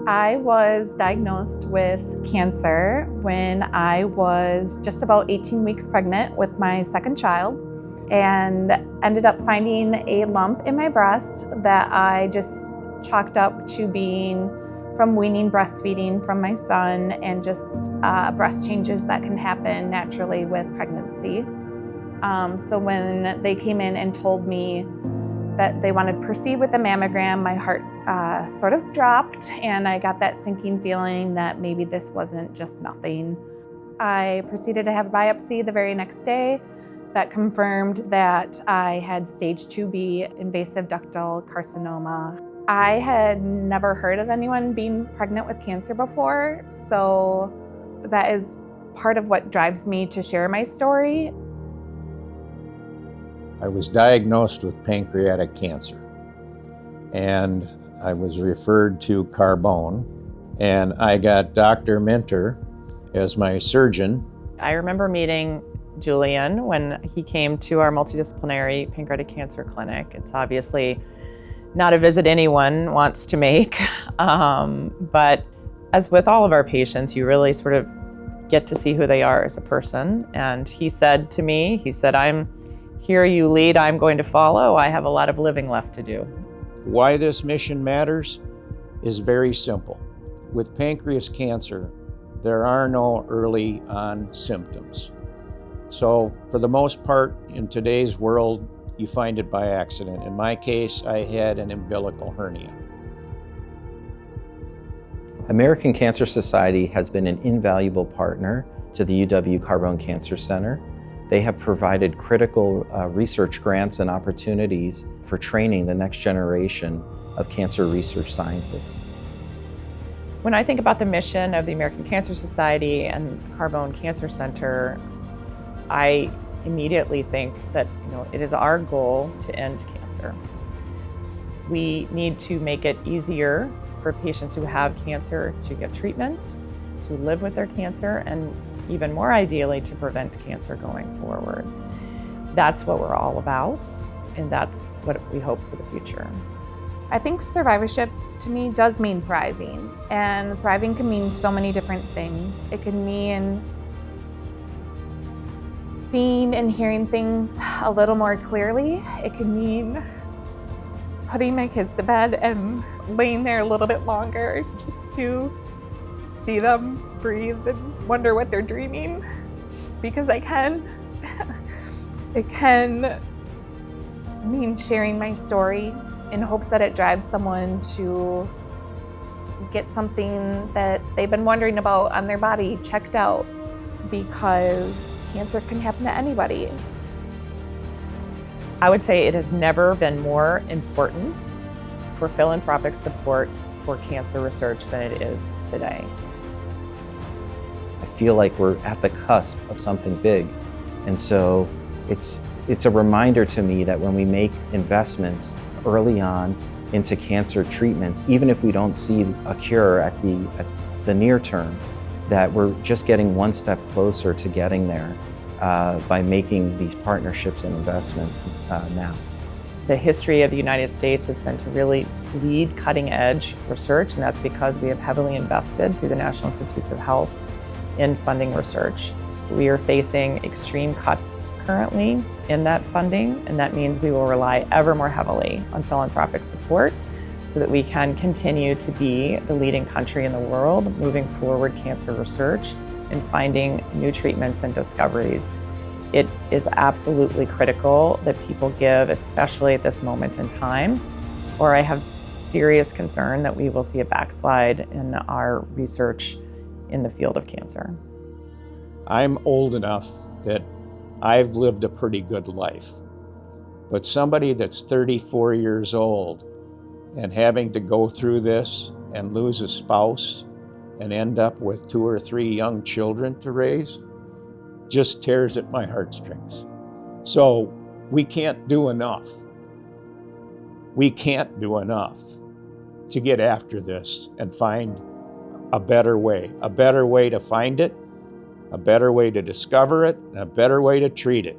I was diagnosed with cancer when I was just about 18 weeks pregnant with my second child, and ended up finding a lump in my breast that I just chalked up to being from weaning breastfeeding from my son and just breast changes that can happen naturally with pregnancy. So when they came in and told me that they wanted to proceed with the mammogram, my heart sort of dropped, and I got that sinking feeling that maybe this wasn't just nothing. I proceeded to have a biopsy the very next day that confirmed that I had stage 2B invasive ductal carcinoma. I had never heard of anyone being pregnant with cancer before, so that is part of what drives me to share my story. I was diagnosed with pancreatic cancer, and I was referred to Carbone, and I got Dr. Minter as my surgeon. I remember meeting Julian when he came to our multidisciplinary pancreatic cancer clinic. It's obviously not a visit anyone wants to make, but as with all of our patients, you really sort of get to see who they are as a person. And he said to me, "I'm here, you lead, I'm going to follow. I have a lot of living left to do." Why this mission matters is very simple. With pancreas cancer, there are no early on symptoms. So for the most part in today's world, you find it by accident. In my case, I had an umbilical hernia. American Cancer Society has been an invaluable partner to the UW Carbone Cancer Center. They have provided critical research grants and opportunities for training the next generation of cancer research scientists. When I think about the mission of the American Cancer Society and Carbone Cancer Center, I immediately think that it is our goal to end cancer. We need to make it easier for patients who have cancer to get treatment, to live with their cancer, and even more ideally, to prevent cancer going forward. That's what we're all about, and that's what we hope for the future. I think survivorship to me does mean thriving, and thriving can mean so many different things. It can mean seeing and hearing things a little more clearly. It can mean putting my kids to bed and laying there a little bit longer just to see them breathe and wonder what they're dreaming, because I can. It can mean sharing my story in hopes that it drives someone to get something that they've been wondering about on their body checked out, because cancer can happen to anybody. I would say it has never been more important for philanthropic support for cancer research than it is today. I feel like we're at the cusp of something big. And so it's a reminder to me that when we make investments early on into cancer treatments, even if we don't see a cure at the near term, that we're just getting one step closer to getting there by making these partnerships and investments now. The history of the United States has been to really lead cutting edge research, and that's because we have heavily invested through the National Institutes of Health in funding research. We are facing extreme cuts currently in that funding, and that means we will rely ever more heavily on philanthropic support so that we can continue to be the leading country in the world moving forward cancer research and finding new treatments and discoveries. It is absolutely critical that people give, especially at this moment in time, or I have serious concern that we will see a backslide in our research in the field of cancer. I'm old enough that I've lived a pretty good life, but somebody that's 34 years old and having to go through this and lose a spouse and end up with 2 or 3 young children to raise just tears at my heartstrings. So we can't do enough. We can't do enough to get after this and find a better way to find it, a better way to discover it, and a better way to treat it.